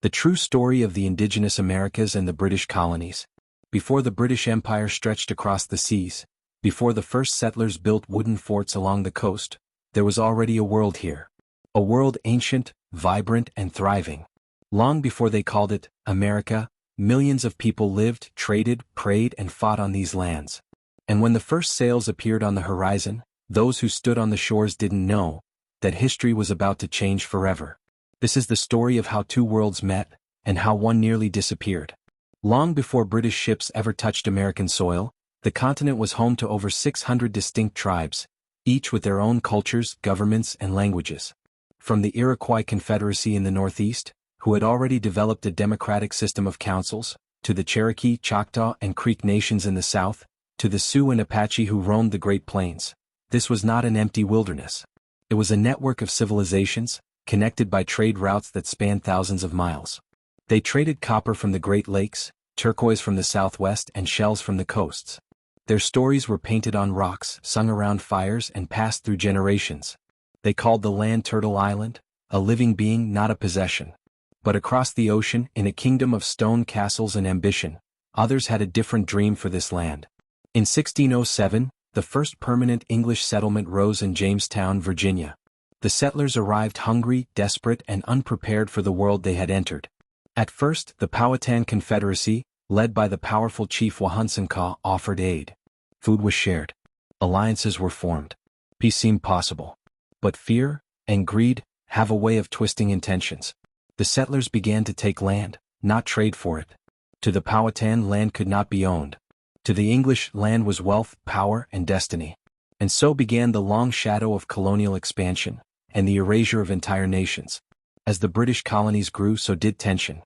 The true story of the Indigenous Americas and the British colonies. Before the British Empire stretched across the seas, before the first settlers built wooden forts along the coast, there was already a world here. A world ancient, vibrant, and thriving. Long before they called it America, millions of people lived, traded, prayed, and fought on these lands. And when the first sails appeared on the horizon, those who stood on the shores didn't know that history was about to change forever. This is the story of how two worlds met, and how one nearly disappeared. Long before British ships ever touched American soil, the continent was home to over 600 distinct tribes, each with their own cultures, governments, and languages. From the Iroquois Confederacy in the Northeast, who had already developed a democratic system of councils, to the Cherokee, Choctaw, and Creek nations in the South, to the Sioux and Apache who roamed the Great Plains, this was not an empty wilderness. It was a network of civilizations, connected by trade routes that spanned thousands of miles. They traded copper from the Great Lakes, turquoise from the southwest, and shells from the coasts. Their stories were painted on rocks, sung around fires, and passed through generations. They called the land Turtle Island, a living being, not a possession. But across the ocean, in a kingdom of stone castles and ambition, others had a different dream for this land. In 1607, the first permanent English settlement rose in Jamestown, Virginia. The settlers arrived hungry, desperate, and unprepared for the world they had entered. At first, the Powhatan Confederacy, led by the powerful chief Wahunsenkaw, offered aid. Food was shared. Alliances were formed. Peace seemed possible. But fear and greed have a way of twisting intentions. The settlers began to take land, not trade for it. To the Powhatan, land could not be owned. To the English, land was wealth, power, and destiny. And so began the long shadow of colonial expansion, and the erasure of entire nations. As the British colonies grew, so did tension.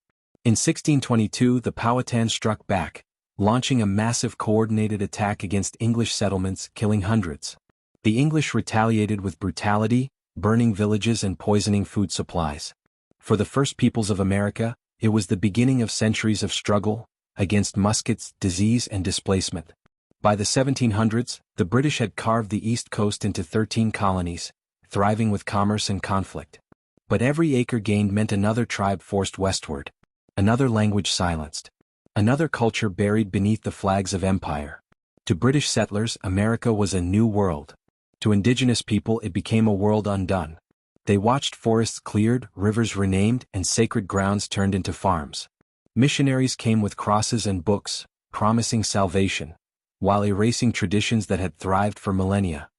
In 1622, the Powhatan struck back, launching a massive coordinated attack against English settlements, killing hundreds. The English retaliated with brutality, burning villages and poisoning food supplies. For the first peoples of America, it was the beginning of centuries of struggle against muskets, disease, and displacement. By the 1700s, the British had carved the East Coast into 13 colonies, thriving with commerce and conflict. But every acre gained meant another tribe forced westward, another language silenced, another culture buried beneath the flags of empire. To British settlers, America was a new world. To indigenous people, it became a world undone. They watched forests cleared, rivers renamed, and sacred grounds turned into farms. Missionaries came with crosses and books, promising salvation, while erasing traditions that had thrived for millennia.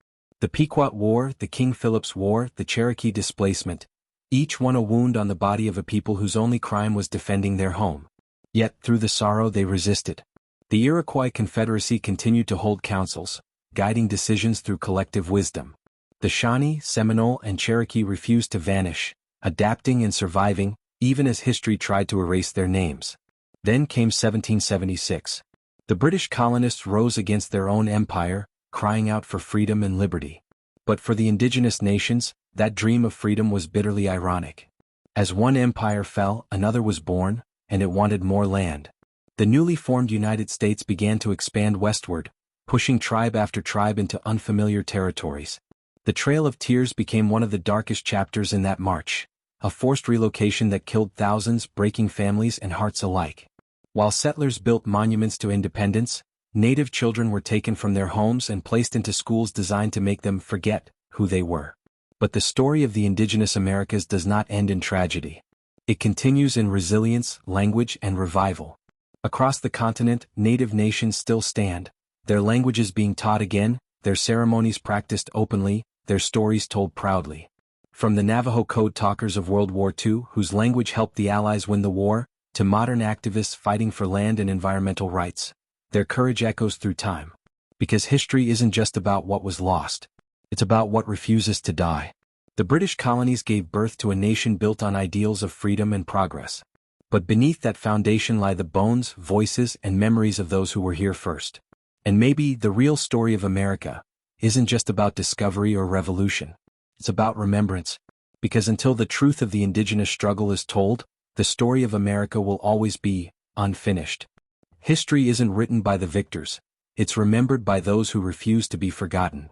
The Pequot War, the King Philip's War, the Cherokee displacement, each one a wound on the body of a people whose only crime was defending their home. Yet, through the sorrow, they resisted. The Iroquois Confederacy continued to hold councils, guiding decisions through collective wisdom. The Shawnee, Seminole, and Cherokee refused to vanish, adapting and surviving, even as history tried to erase their names. Then came 1776. The British colonists rose against their own empire, crying out for freedom and liberty. But for the indigenous nations, that dream of freedom was bitterly ironic. As one empire fell, another was born, and it wanted more land. The newly formed United States began to expand westward, pushing tribe after tribe into unfamiliar territories. The Trail of Tears became one of the darkest chapters in that march, a forced relocation that killed thousands, breaking families and hearts alike. While settlers built monuments to independence, Native children were taken from their homes and placed into schools designed to make them forget who they were. But the story of the Indigenous Americas does not end in tragedy. It continues in resilience, language, and revival. Across the continent, Native nations still stand, their languages being taught again, their ceremonies practiced openly, their stories told proudly. From the Navajo code talkers of World War II, whose language helped the Allies win the war, to modern activists fighting for land and environmental rights, their courage echoes through time. Because history isn't just about what was lost. It's about what refuses to die. The British colonies gave birth to a nation built on ideals of freedom and progress. But beneath that foundation lie the bones, voices, and memories of those who were here first. And maybe the real story of America isn't just about discovery or revolution. It's about remembrance. Because until the truth of the indigenous struggle is told, the story of America will always be unfinished. History isn't written by the victors. It's remembered by those who refuse to be forgotten.